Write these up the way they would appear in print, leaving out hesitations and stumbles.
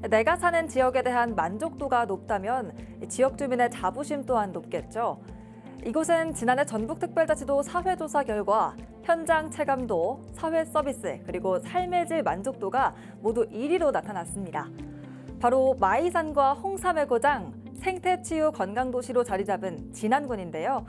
내가 사는 지역에 대한 만족도가 높다면 지역 주민의 자부심 또한 높겠죠. 이곳은 지난해 전국특별자치도 사회조사 결과 현장 체감도, 사회 서비스, 그리고 삶의 질 만족도가 모두 1위로 나타났습니다. 바로 마이산과 홍삼의 고장, 생태치유 건강도시로 자리 잡은 진안군인데요.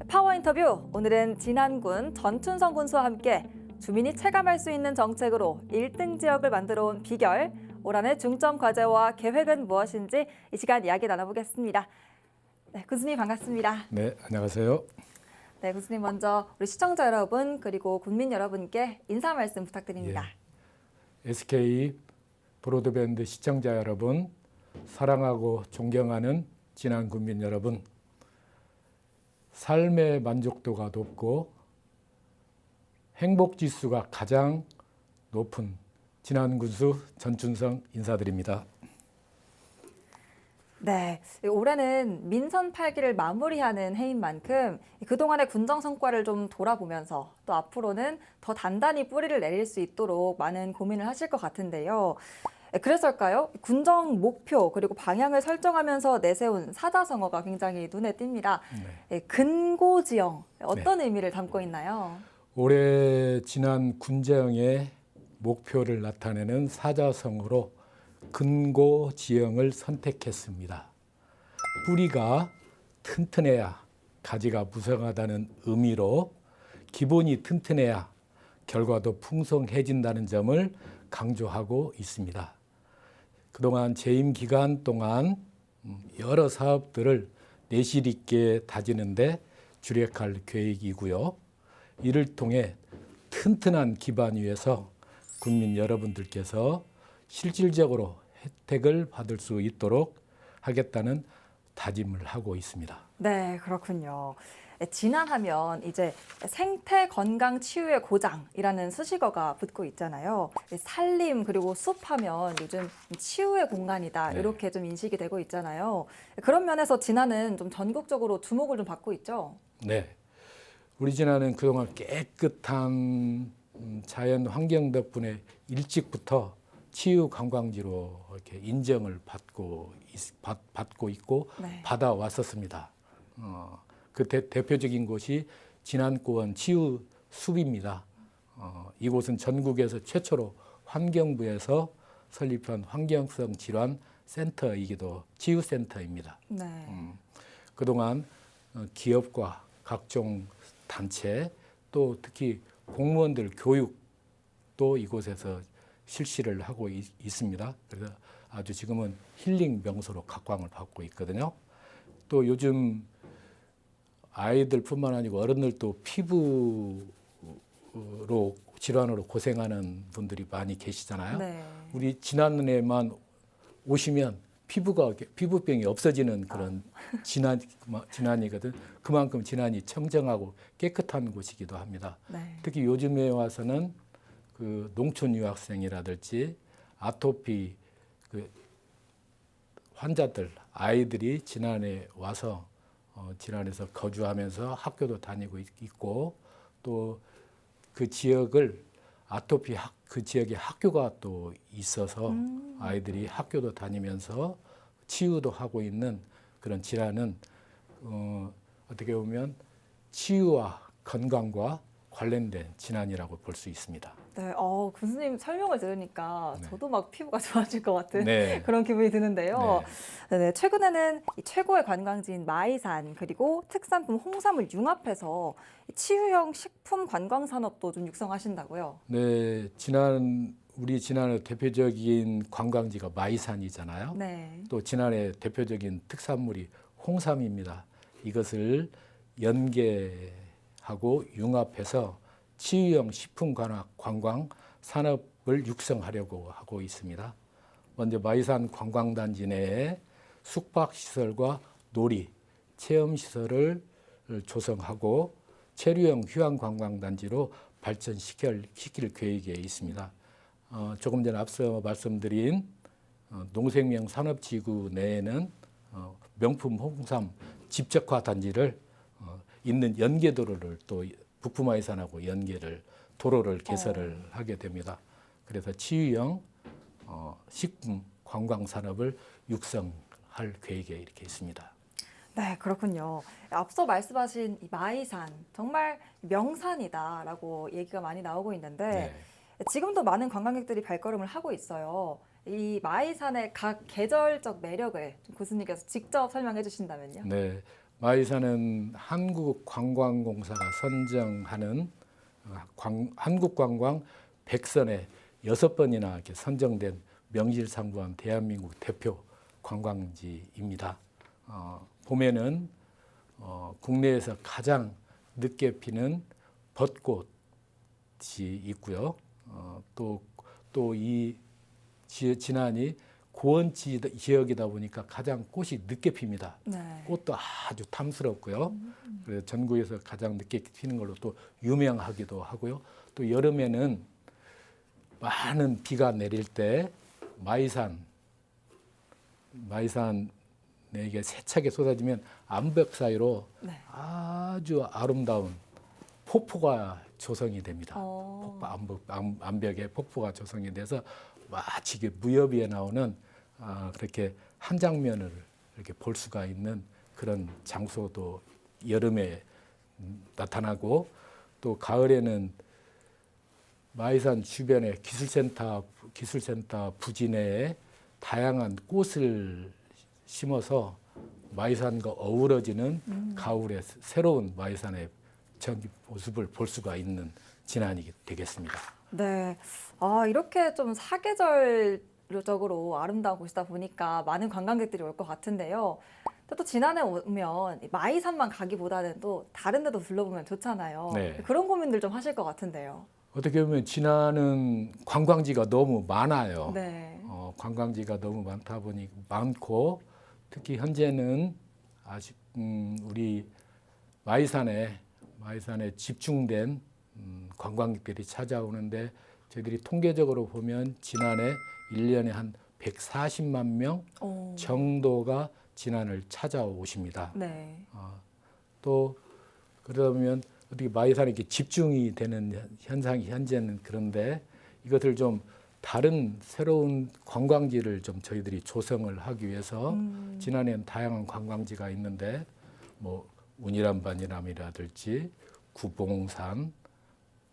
파워 인터뷰, 오늘은 진안군 전춘성 군수와 함께 주민이 체감할 수 있는 정책으로 1등 지역을 만들어 온 비결, 올 한해 중점 과제와 계획은 무엇인지 이 시간 이야기 나눠보겠습니다. 네, 군수님 반갑습니다. 네, 안녕하세요. 네, 군수님 먼저 우리 시청자 여러분 그리고 국민 여러분께 인사 말씀 부탁드립니다. SK 브로드밴드 시청자 여러분, 사랑하고 존경하는 진안 군민 여러분, 삶의 만족도가 높고 행복 지수가 가장 높은 진안 군수 전춘성 인사드립니다. 네, 올해는 민선 8기를 마무리하는 해인 만큼 그동안의 군정 성과를 좀 돌아보면서 또 앞으로는 더 단단히 뿌리를 내릴 수 있도록 많은 고민을 하실 것 같은데요. 그래서일까요? 군정 목표 그리고 방향을 설정하면서 내세운 사자성어가 굉장히 눈에 띕니다. 근고지형, 어떤 의미를 담고 있나요? 올해 지난 군정의 목표를 나타내는 사자성어로 근고지형을 선택했습니다. 뿌리가 튼튼해야 가지가 무성하다는 의미로 기본이 튼튼해야 결과도 풍성해진다는 점을 강조하고 있습니다. 그동안 재임 기간 동안 여러 사업들을 내실 있게 다지는데 주력할 계획이고요. 이를 통해 튼튼한 기반 위에서 국민 여러분들께서 실질적으로 혜택을 받을 수 있도록 하겠다는 다짐을 하고 있습니다. 네, 그렇군요. 진안하면 이제 생태 건강 치유의 고장이라는 수식어가 붙고 있잖아요. 산림 그리고 숲하면 요즘 치유의 공간이다 이렇게 좀 인식이 되고 있잖아요. 그런 면에서 진안은 좀 전국적으로 주목을 좀 받고 있죠. 네, 우리 진안은 그동안 깨끗한 자연 환경 덕분에 일찍부터 치유 관광지로 이렇게 인정을 받고 있고 받아왔었습니다. 그 대표적인 곳이 진안고원 치유 숲입니다. 이곳은 전국에서 최초로 환경부에서 설립한 환경성 질환 센터이기도 치유센터입니다. 그동안 기업과 각종 단체 또 특히 공무원들 교육도 이곳에서 실시를 하고 있습니다. 그래서 아주 지금은 힐링 명소로 각광을 받고 있거든요. 또 요즘 아이들뿐만 아니고 어른들도 피부로 질환으로 고생하는 분들이 많이 계시잖아요. 우리 지난해만 오시면 피부병이 없어지는 그런 진안이거든. 그만큼 진안이 청정하고 깨끗한 곳이기도 합니다. 특히 요즘에 와서는 그 농촌 유학생이라든지 아토피 그 환자들 아이들이 진안에 와서 진안에서 거주하면서 학교도 다니고 있고 또 그 지역을 그 지역에 학교가 또 있어서 아이들이 학교도 다니면서 치유도 하고 있는 그런 진안은 어떻게 보면 치유와 건강과 관련된 진안이라고 볼 수 있습니다. 네, 군수님 설명을 들으니까 저도 막 피부가 좋아질 것 같은 그런 기분이 드는데요. 최근에는 이 최고의 관광지인 마이산 그리고 특산품 홍삼을 융합해서 치유형 식품 관광 산업도 좀 육성하신다고요? 네, 우리 진안의 대표적인 관광지가 마이산이잖아요. 또 진안의 대표적인 특산물이 홍삼입니다. 이것을 연계하고 융합해서 치유형 식품 관광 산업을 육성하려고 하고 있습니다. 먼저 마이산 관광단지 내에 숙박시설과 놀이, 체험시설을 조성하고 체류형 휴양관광단지로 발전시킬 계획에 있습니다. 조금 전에 앞서 말씀드린 농생명 산업지구 내에는 명품 홍삼 집적화 단지를 있는 연계도로를 또 북부마이산하고 도로를 개설을 하게 됩니다. 그래서 치유형 식품 관광 산업을 육성할 계획에 이렇게 있습니다. 네, 그렇군요. 앞서 말씀하신 이 마이산, 정말 명산이다라고 얘기가 많이 나오고 있는데 네. 지금도 많은 관광객들이 발걸음을 하고 있어요. 이 마이산의 각 계절적 매력을 좀 교수님께서 직접 설명해 주신다면요. 네, 마이산은 한국관광공사가 선정하는 한국관광 100선에 6번이나 이렇게 선정된 명실상부한 대한민국 대표 관광지입니다. 봄에는 국내에서 가장 늦게 피는 벚꽃이 있고요. 또 이 진안이 고원 지역이다 보니까 가장 꽃이 늦게 핍니다. 네. 꽃도 아주 탐스럽고요. 그래서 전국에서 가장 늦게 피는 걸로 또 유명하기도 하고요. 또 여름에는 많은 비가 내릴 때 마이산에 이게 세차게 쏟아지면 암벽 사이로 네. 아주 아름다운 폭포가 조성이 됩니다. 암벽에 폭포가 조성이 돼서 마치 이게 무협이에 나오는 그렇게 한 장면을 이렇게 볼 수가 있는 그런 장소도 여름에 나타나고, 또 가을에는 마이산 주변의 기술센터 부지 내에 다양한 꽃을 심어서 마이산과 어우러지는 가을의 새로운 마이산의 모습을 볼 수가 있는 진안이 되겠습니다. 네. 이렇게 좀 사계절적으로 아름다운 곳이다 보니까 많은 관광객들이 올 것 같은데요. 또 진안에 오면 마이산만 가기보다는 또 다른 데도 둘러보면 좋잖아요. 네. 그런 고민들 좀 하실 것 같은데요. 어떻게 보면 진안은 관광지가 너무 많아요. 네. 관광지가 너무 많고 특히 현재는 우리 마이산에 집중된 관광객들이 찾아오는데, 저희들이 통계적으로 보면 지난해 1년에 한 140만 명 정도가 진안을 찾아오십니다. 네. 또 그러다 보면 어떻게 마이산에 이렇게 집중이 되는 현상이 현재는 그런데, 이것을 좀 다른 새로운 관광지를 좀 저희들이 조성을 하기 위해서 진안에는 다양한 관광지가 있는데, 뭐 운이란반이람이라든지 구봉산,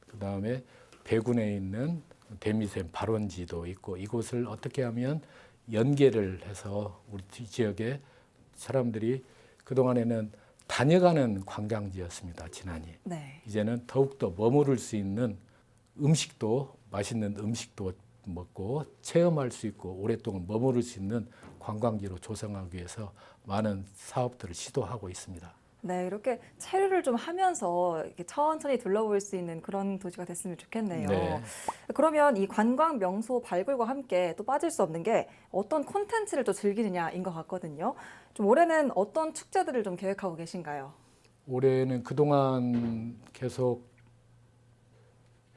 그다음에 배군에 있는 대미샘 발원지도 있고, 이곳을 어떻게 하면 연계를 해서 우리 지역에 사람들이 그동안에는 다녀가는 관광지였습니다. 진안이. 네. 이제는 더욱더 머무를 수 있는 맛있는 음식도 먹고 체험할 수 있고 오랫동안 머무를 수 있는 관광지로 조성하기 위해서 많은 사업들을 시도하고 있습니다. 네, 이렇게 체류를 좀 하면서 이렇게 천천히 둘러볼 수 있는 그런 도시가 됐으면 좋겠네요. 네. 그러면 이 관광 명소 발굴과 함께 또 빠질 수 없는 게 어떤 콘텐츠를 또 즐기느냐인 것 같거든요. 좀 올해는 어떤 축제들을 좀 계획하고 계신가요? 올해는 그동안 계속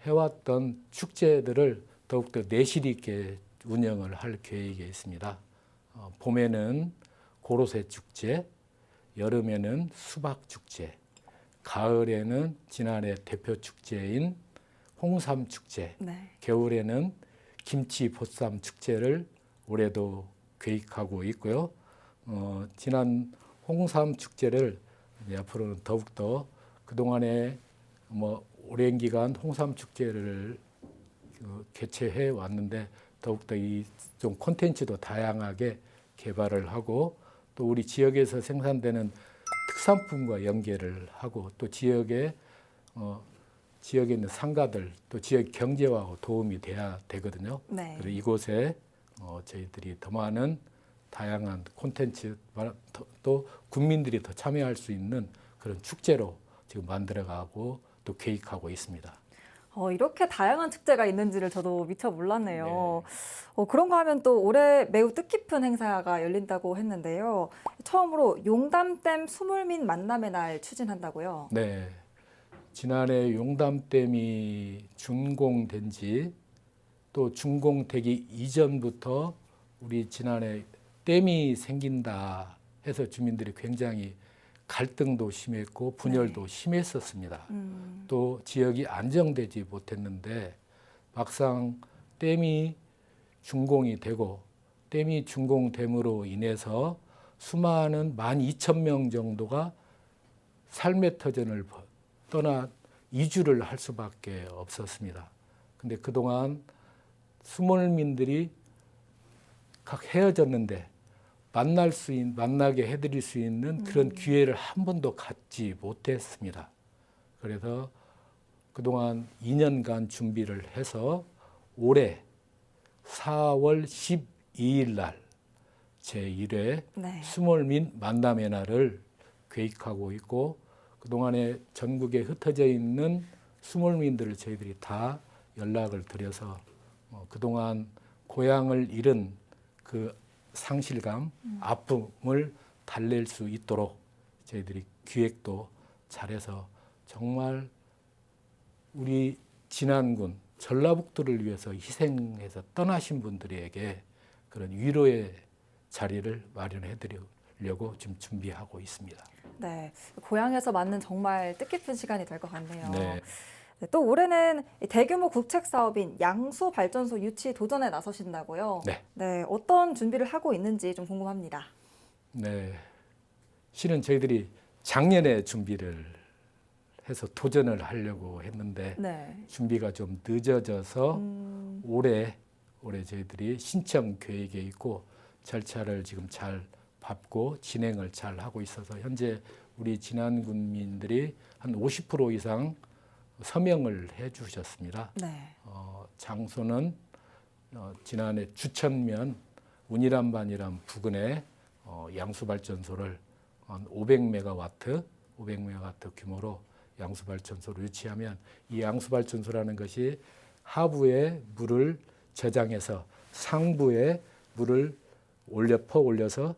해왔던 축제들을 더욱더 내실 있게 운영을 할 계획에 있습니다. 봄에는 고로쇠 축제, 여름에는 수박 축제, 가을에는 진안의 대표 축제인 홍삼 축제, 네. 겨울에는 김치 보쌈 축제를 올해도 계획하고 있고요. 진안 홍삼 축제를 이제 앞으로는 더욱더 그동안에 오랜 기간 홍삼 축제를 개최해 왔는데, 더욱더 이 좀 콘텐츠도 다양하게 개발을 하고, 또 우리 지역에서 생산되는 특산품과 연계를 하고, 또 지역에 있는 상가들, 또 지역 경제와 도움이 돼야 되거든요. 네. 그래서 이곳에 저희들이 더 많은 다양한 콘텐츠, 또 국민들이 더 참여할 수 있는 그런 축제로 지금 만들어가고 또 계획하고 있습니다. 이렇게 다양한 축제가 있는지를 저도 미처 몰랐네요. 그런가 하면 또 올해 매우 뜻깊은 행사가 열린다고 했는데요. 처음으로 용담댐 수물민 만남의 날 추진한다고요? 네. 지난해 용담댐이 준공된 지, 또 준공되기 이전부터 우리 지난해 댐이 생긴다 해서 주민들이 굉장히 갈등도 심했고 분열도 심했었습니다. 또 지역이 안정되지 못했는데, 막상 댐이 준공이 되고 댐이 준공됨으로 인해서 수많은 12,000명 정도가 삶의 터전을 떠나 이주를 할 수밖에 없었습니다. 근데 그동안 수몰민들이 각 헤어졌는데 만나게 해드릴 수 있는 그런 기회를 한 번도 갖지 못했습니다. 그래서 그동안 2년간 준비를 해서 올해 4월 12일 날 제1회 네. 수몰민 만남의 날을 계획하고 있고 그동안에 전국에 흩어져 있는 수몰민들을 저희들이 다 연락을 드려서 그동안 고향을 잃은 그 상실감, 아픔을 달랠 수 있도록 저희들이 기획도 잘해서 정말 우리 진안군 전라북도를 위해서 희생해서 떠나신 분들에게 그런 위로의 자리를 마련해 드리려고 지금 준비하고 있습니다. 네, 고향에서 맞는 정말 뜻깊은 시간이 될 것 같네요. 네. 네, 또 올해는 이 대규모 국책 사업인 양수 발전소 유치 도전에 나서신다고요. 네. 네, 어떤 준비를 하고 있는지 좀 궁금합니다. 네. 실은 저희들이 작년에 준비를 해서 도전을 하려고 했는데 네. 준비가 좀 늦어져서 올해 저희들이 신청 계획에 있고 절차를 지금 잘 밟고 진행을 잘 하고 있어서 현재 우리 진안군민들이 한 50% 이상 서명을 해 주셨습니다. 네. 장소는 진안의 주천면 운이란반이란 부근에 양수발전소를 한 500메가와트 규모로 양수발전소를 유치하면 이 양수발전소라는 것이 하부에 물을 저장해서 상부에 물을 올려서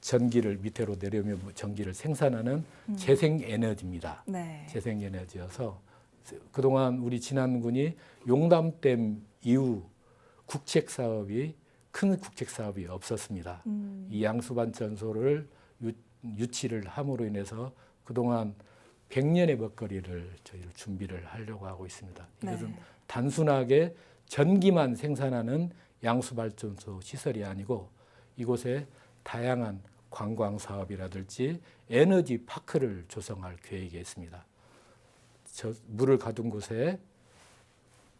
전기를 밑으로 내려오며 전기를 생산하는 재생에너지입니다. 네. 재생에너지여서 그동안 우리 진안군이 용담댐 이후 큰 국책 사업이 없었습니다. 이 양수발전소를 유치를 함으로 인해서 그동안 100년의 먹거리를 저희를 준비를 하려고 하고 있습니다. 이것은 네. 단순하게 전기만 생산하는 양수발전소 시설이 아니고 이곳에 다양한 관광 사업이라든지 에너지 파크를 조성할 계획이 있습니다. 물을 가둔 곳에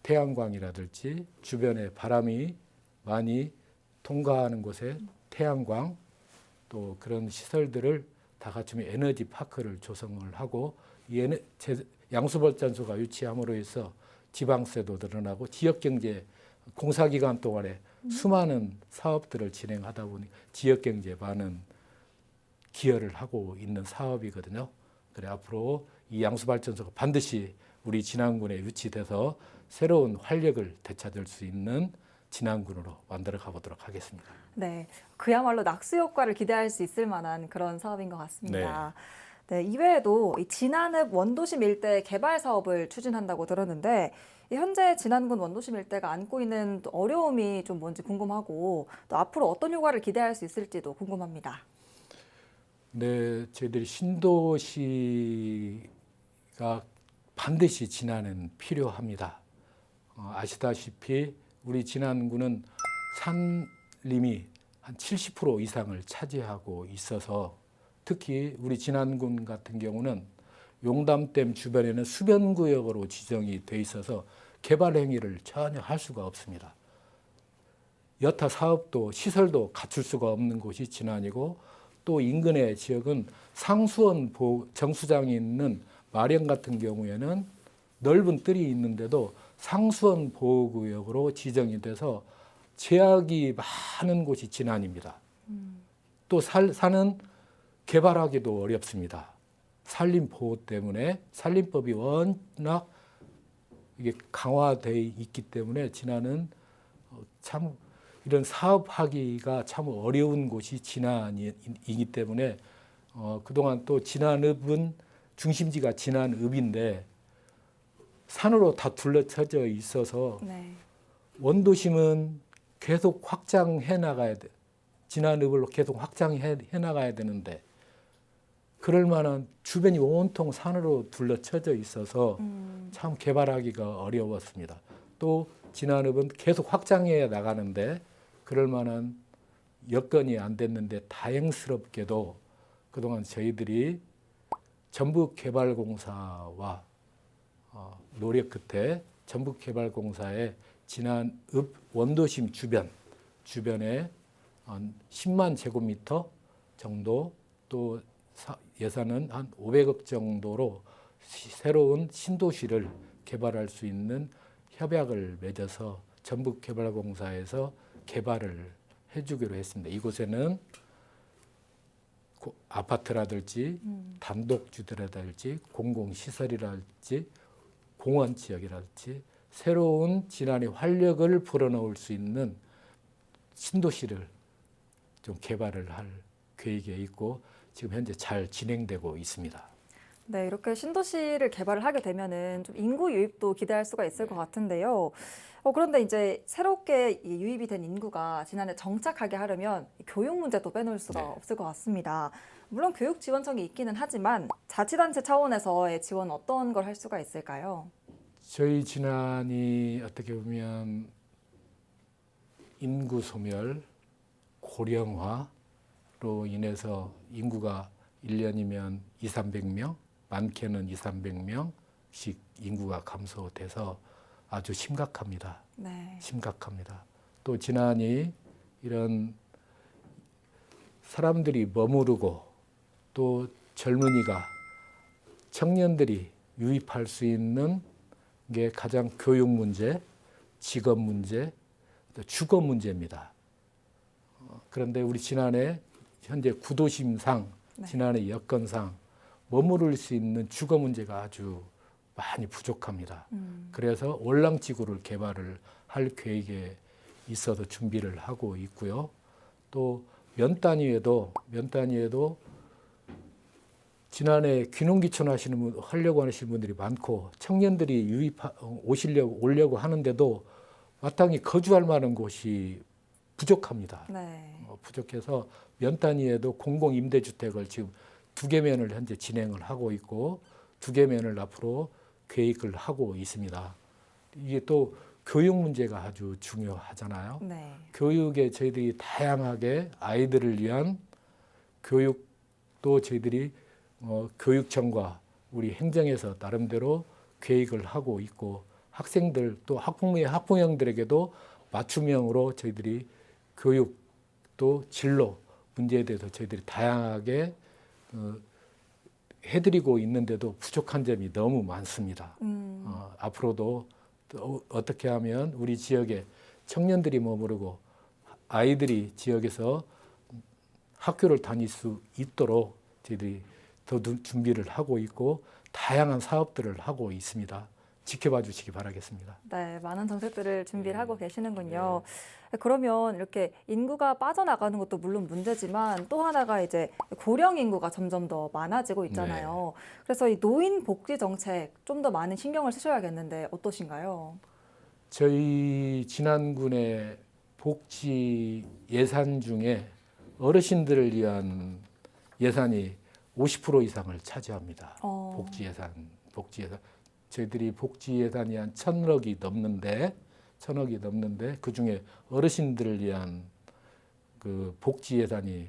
태양광이라든지 주변에 바람이 많이 통과하는 곳에 태양광 또 그런 시설들을 다 갖추면 에너지 파크를 조성을 하고 이 양수발전소가 유치함으로 해서 지방세도 늘어나고 지역경제 공사기간 동안에 수많은 사업들을 진행하다 보니 지역경제에 많은 기여를 하고 있는 사업이거든요. 그래 앞으로 이 양수발전소가 반드시 우리 진안군에 유치돼서 새로운 활력을 되찾을 수 있는 진안군으로 만들어 가보도록 하겠습니다. 네, 그야말로 낙수 효과를 기대할 수 있을 만한 그런 사업인 것 같습니다. 네, 이외에도 이 진안읍 원도심 일대 개발 사업을 추진한다고 들었는데 현재 진안군 원도심 일대가 안고 있는 또 어려움이 좀 뭔지 궁금하고 또 앞으로 어떤 효과를 기대할 수 있을지도 궁금합니다. 네, 저희들이 신도시가 반드시 진안은 필요합니다. 아시다시피 우리 진안군은 산림이 한 70% 이상을 차지하고 있어서 특히 우리 진안군 같은 경우는 용담댐 주변에는 수변구역으로 지정이 돼 있어서 개발 행위를 전혀 할 수가 없습니다. 여타 사업도 시설도 갖출 수가 없는 곳이 진안이고 또 인근의 지역은 상수원 정수장이 있는 마령 같은 경우에는 넓은 뜰이 있는데도 상수원 보호구역으로 지정이 돼서 제약이 많은 곳이 진안입니다. 또 산은 개발하기도 어렵습니다. 산림 보호 때문에 산림법이 워낙 이게 강화되어 있기 때문에 진안은 참 이런 사업하기가 참 어려운 곳이 진안이기 때문에 그동안 또 진안읍은 중심지가 진안읍인데 산으로 다 둘러쳐져 있어서 네. 원도심은 계속 확장해 나가야 돼. 진안읍을 계속 확장해 나가야 되는데 그럴 만한 주변이 온통 산으로 둘러쳐져 있어서 참 개발하기가 어려웠습니다. 또 진안읍은 계속 확장해 나가는데 그럴 만한 여건이 안 됐는데 다행스럽게도 그동안 저희들이 전북개발공사와 노력 끝에 전북개발공사의 지난 원도심 주변에 한 10만 제곱미터 정도 또 예산은 한 500억 정도로 새로운 신도시를 개발할 수 있는 협약을 맺어서 전북개발공사에서 개발을 해주기로 했습니다. 이곳에는 아파트라든지 단독주택이라든지 공공시설이라든지 공원 지역이라든지 새로운 진안의 활력을 불어넣을 수 있는 신도시를 좀 개발을 할 계획에 있고 지금 현재 잘 진행되고 있습니다. 네, 이렇게 신도시를 개발을 하게 되면은 좀 인구 유입도 기대할 수가 있을 것 같은데요. 그런데 이제 새롭게 유입이 된 인구가 진안에 정착하게 하려면 교육 문제도 빼놓을 수가 없을 것 같습니다. 물론 교육 지원청이 있기는 하지만 자치단체 차원에서의 지원 어떤 걸 할 수가 있을까요? 저희 진안이 어떻게 보면 인구 소멸, 고령화로 인해서 인구가 1년이면 200~300명, 많게는 200~300명씩 인구가 감소돼서 아주 심각합니다. 네. 심각합니다. 또 진안이 이런 사람들이 머무르고 또 젊은이가 청년들이 유입할 수 있는 게 가장 교육 문제, 직업 문제, 또 주거 문제입니다. 그런데 우리 진안에 현재 구도심상, 진안의 여건상 머무를 수 있는 주거 문제가 아주 많이 부족합니다. 그래서 월랑지구를 개발을 할 계획에 있어서 준비를 하고 있고요. 또 면 단위에도 진안에 귀농귀촌 하려고 하시는 분들이 많고 청년들이 오려고 하는데도 마땅히 거주할 만한 곳이 부족합니다. 네. 부족해서 면 단위에도 공공임대주택을 지금 2개면을 현재 진행을 하고 있고 2개면을 앞으로 계획을 하고 있습니다. 이게 또 교육 문제가 아주 중요하잖아요. 네. 교육에 저희들이 다양하게 아이들을 위한 교육도 저희들이 교육청과 우리 행정에서 나름대로 계획을 하고 있고 학생들 또 학부형들에게도 맞춤형으로 저희들이 교육 또 진로 문제에 대해서 저희들이 다양하게 해드리고 있는데도 부족한 점이 너무 많습니다. 앞으로도 어떻게 하면 우리 지역에 청년들이 머무르고 아이들이 지역에서 학교를 다닐 수 있도록 저희들이 더 준비를 하고 있고 다양한 사업들을 하고 있습니다. 지켜봐 주시기 바라겠습니다. 네, 많은 정책들을 준비를 하고 계시는군요. 그러면 이렇게 인구가 빠져나가는 것도 물론 문제지만 또 하나가 이제 고령 인구가 점점 더 많아지고 있잖아요. 그래서 이 노인 복지 정책 좀 더 많은 신경을 쓰셔야겠는데 어떠신가요? 저희 진안군의 복지 예산 중에 어르신들을 위한 예산이 50% 이상을 차지합니다. 복지 예산. 저희들이 복지 예산이 한 1,000억이 넘는데 그중에 어르신들을 위한 그 복지 예산이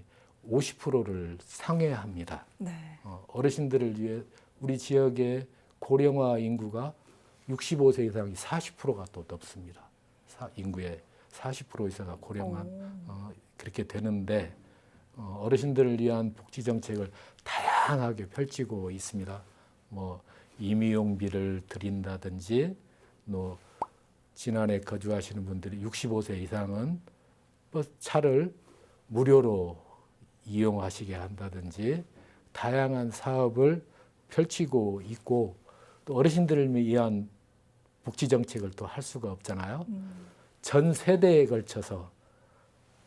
50%를 상회합니다. 네. 어르신들을 위해 우리 지역의 고령화 인구가 65세 이상이 40%가 또 넘습니다. 인구의 40% 이상가 고령화 그렇게 되는데 어르신들을 위한 복지 정책을 다양하게 펼치고 있습니다. 뭐 임의용비를 드린다든지, 또 진안에 거주하시는 분들이 65세 이상은 차를 무료로 이용하시게 한다든지 다양한 사업을 펼치고 있고 또 어르신들을 위한 복지 정책을 또 할 수가 없잖아요. 전 세대에 걸쳐서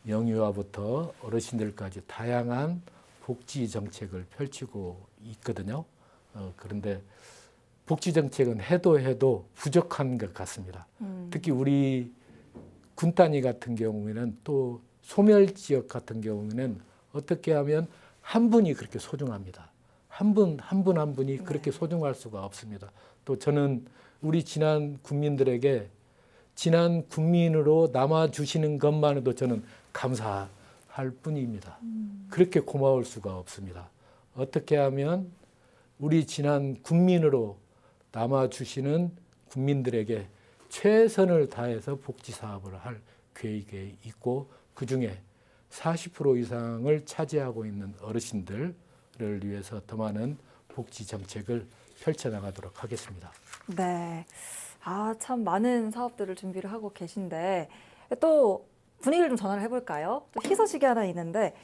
영유아부터 어르신들까지 다양한 복지 정책을 펼치고 있거든요. 그런데 복지 정책은 해도 부족한 것 같습니다. 특히 우리 군 단위 같은 경우에는 또 소멸 지역 같은 경우에는 어떻게 하면 한 분이 그렇게 소중합니다. 한 분이 그렇게 소중할 수가 없습니다. 또 저는 우리 진안 국민들에게 진안 국민으로 남아주시는 것만으로도 저는 감사할 할 뿐입니다. 그렇게 고마울 수가 없습니다. 어떻게 하면 우리 지난 국민으로 남아주시는 국민들에게 최선을 다해서 복지 사업을 할 계획에 있고 그중에 40% 이상을 차지하고 있는 어르신들을 위해서 더 많은 복지 정책을 펼쳐나가도록 하겠습니다. 네. 참 많은 사업들을 준비를 하고 계신데 또 분위기를 좀 전환을 해볼까요? 또 희소식이 하나 있는데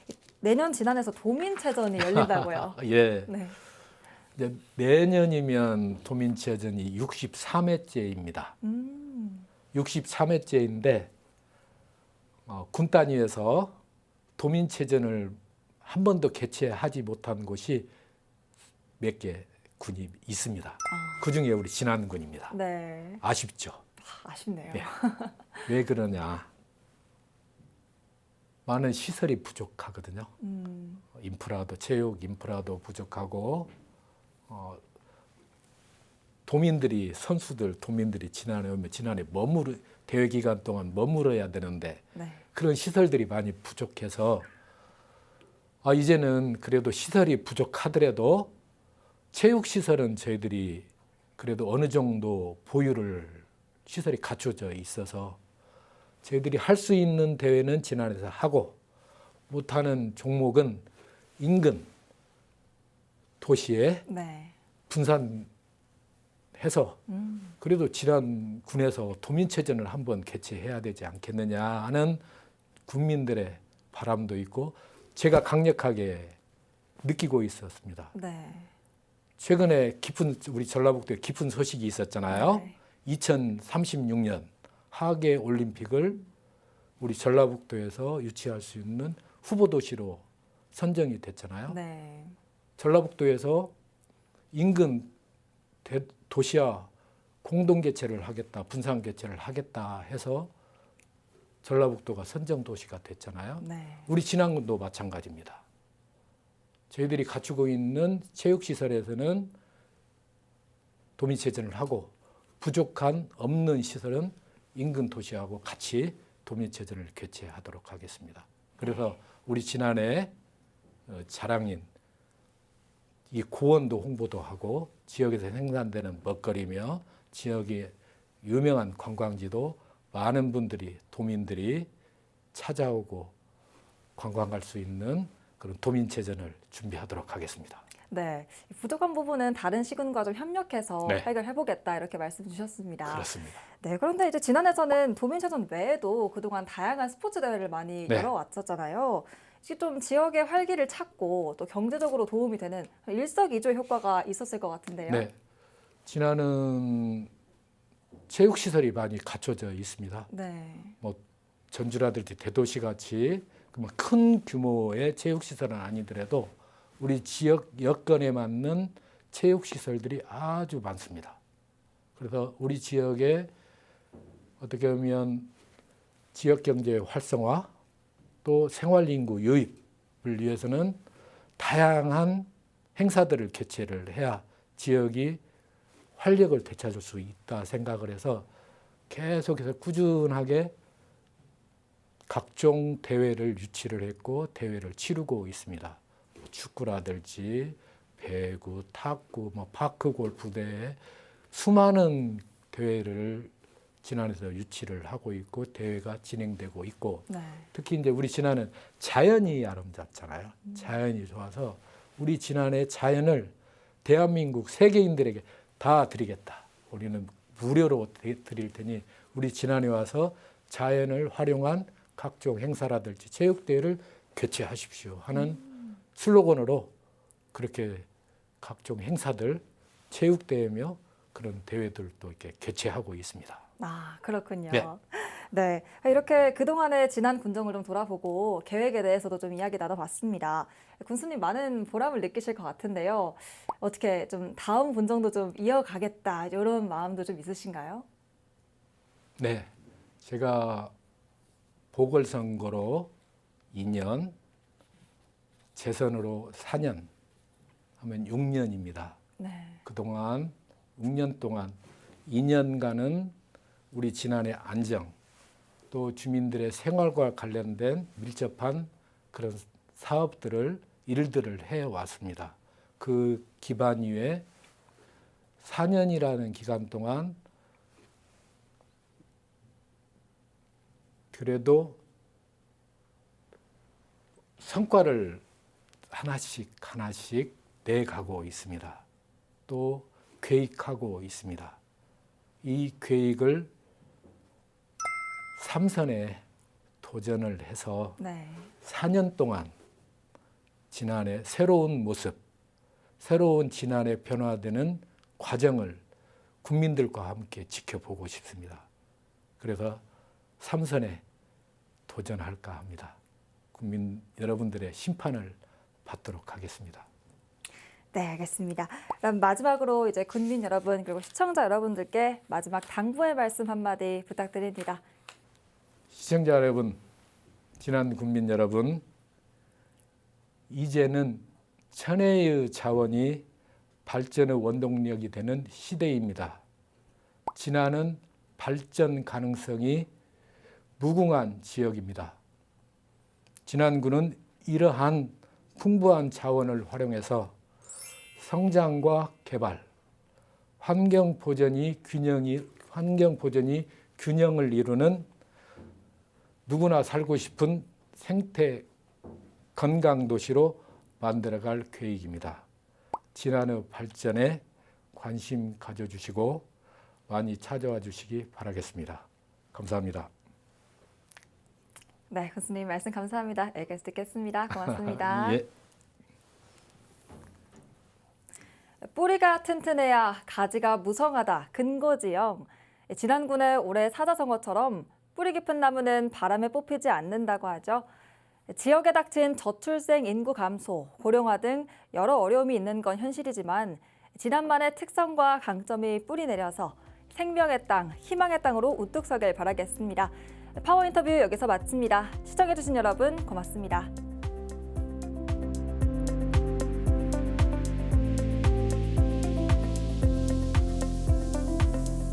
내년 진안에서 도민체전이 열린다고요. 예. 네. 이제 내년이면 도민체전이 63회째입니다. 63회째인데 군 단위에서 도민체전을 한 번도 개최하지 못한 곳이 몇 개 군이 있습니다. 그중에 우리 진안군입니다. 네. 아쉽죠? 아쉽네요. 네. 왜 그러냐? 많은 시설이 부족하거든요. 인프라도 체육 인프라도 부족하고 도민들이 도민들이 지난해 오면 대회 기간 동안 머물어야 되는데 네. 그런 시설들이 많이 부족해서 이제는 그래도 시설이 부족하더라도 체육 시설은 저희들이 그래도 어느 정도 시설이 갖춰져 있어서 저희들이 할 수 있는 대회는 진안에서 하고 못하는 종목은 인근 도시에 네. 분산해서 그래도 진안군에서 도민체전을 한번 개최해야 되지 않겠느냐 하는 국민들의 바람도 있고 제가 강력하게 느끼고 있었습니다. 네. 최근에 우리 전라북도에 깊은 소식이 있었잖아요. 네. 2036년 하계 올림픽을 우리 전라북도에서 유치할 수 있는 후보 도시로 선정이 됐잖아요. 네. 전라북도에서 인근 도시와 공동 개최를 하겠다, 분산 개최를 하겠다 해서 전라북도가 선정 도시가 됐잖아요. 네. 우리 진안군도 마찬가지입니다. 저희들이 갖추고 있는 체육시설에서는 도민체전을 하고 없는 시설은 인근 도시하고 같이 도민체전을 개최하도록 하겠습니다. 그래서 우리 진안의 자랑인 이 고원도 홍보도 하고 지역에서 생산되는 먹거리며 지역의 유명한 관광지도 많은 도민들이 찾아오고 관광할 수 있는 그런 도민체전을 준비하도록 하겠습니다. 네, 부족한 부분은 다른 시군과 좀 협력해서 네. 해결해보겠다 이렇게 말씀 주셨습니다. 그렇습니다. 네, 그런데 이제 진안에서는 도민체전 외에도 그동안 다양한 스포츠 대회를 많이 네. 열어왔었잖아요. 이게 좀 지역의 활기를 찾고 또 경제적으로 도움이 되는 일석이조의 효과가 있었을 것 같은데요. 네, 진안은 체육시설이 많이 갖춰져 있습니다. 네. 전주라든지 대도시같이 큰 규모의 체육시설은 아니더라도 우리 지역 여건에 맞는 체육시설들이 아주 많습니다. 그래서 우리 지역에 어떻게 보면 지역경제 활성화 또 생활인구 유입을 위해서는 다양한 행사들을 개최를 해야 지역이 활력을 되찾을 수 있다 생각을 해서 계속해서 꾸준하게 각종 대회를 유치를 했고 대회를 치르고 있습니다. 축구라든지 배구, 탁구, 파크 골프 대회 수많은 대회를 진안에서 유치를 하고 있고 대회가 진행되고 있고 네. 특히 이제 우리 진안은 자연이 아름답잖아요. 자연이 좋아서 우리 진안의 자연을 대한민국 세계인들에게 다 드리겠다. 우리는 무료로 드릴 테니 우리 진안에 와서 자연을 활용한 각종 행사라든지 체육대회를 개최하십시오 하는 슬로건으로 그렇게 각종 행사들, 체육대회며 그런 대회들도 이렇게 개최하고 있습니다. 그렇군요. 네. 네, 이렇게 그동안의 진안 군정을 좀 돌아보고 계획에 대해서도 좀 이야기 나눠봤습니다. 군수님 많은 보람을 느끼실 것 같은데요. 어떻게 좀 다음 군정도 좀 이어가겠다 이런 마음도 좀 있으신가요? 네, 제가 보궐선거로 2년, 재선으로 4년 하면 6년입니다. 네. 그동안 6년 동안 2년간은 우리 진안의 안정 또 주민들의 생활과 관련된 밀접한 그런 사업들을 일들을 해왔습니다. 그 기반 위에 4년이라는 기간 동안 그래도 성과를 하나씩 내가고 있습니다. 또 계획하고 있습니다. 이 계획을 3선에 도전을 해서 네. 4년 동안 지난해 새로운 모습, 새로운 지난해 변화되는 과정을 국민들과 함께 지켜보고 싶습니다. 그래서 3선에 도전할까 합니다. 국민 여러분들의 심판을 받도록 하겠습니다. 네, 알겠습니다. 그럼 마지막으로 이제 국민 여러분 그리고 시청자 여러분들께 마지막 당부의 말씀 한마디 부탁드립니다. 시청자 여러분, 지난 국민 여러분, 이제는 천혜의 자원이 발전의 원동력이 되는 시대입니다. 진안은 발전 가능성이 무궁한 지역입니다. 진안군은 이러한 풍부한 자원을 활용해서 성장과 개발, 환경 보전이 균형을 이루는 누구나 살고 싶은 생태 건강 도시로 만들어갈 계획입니다. 진안의 발전에 관심 가져주시고 많이 찾아와 주시기 바라겠습니다. 감사합니다. 네, 교수님 말씀 감사합니다. 여기까지 듣겠습니다. 고맙습니다. 예. 뿌리가 튼튼해야 가지가 무성하다. 근거지형. 진안군의 올해 사자성어처럼 뿌리 깊은 나무는 바람에 뽑히지 않는다고 하죠. 지역에 닥친 저출생 인구 감소, 고령화 등 여러 어려움이 있는 건 현실이지만 진안만의 특성과 강점이 뿌리 내려서 생명의 땅, 희망의 땅으로 우뚝 서길 바라겠습니다. 파워 인터뷰 여기서 마칩니다. 시청해주신 여러분 고맙습니다.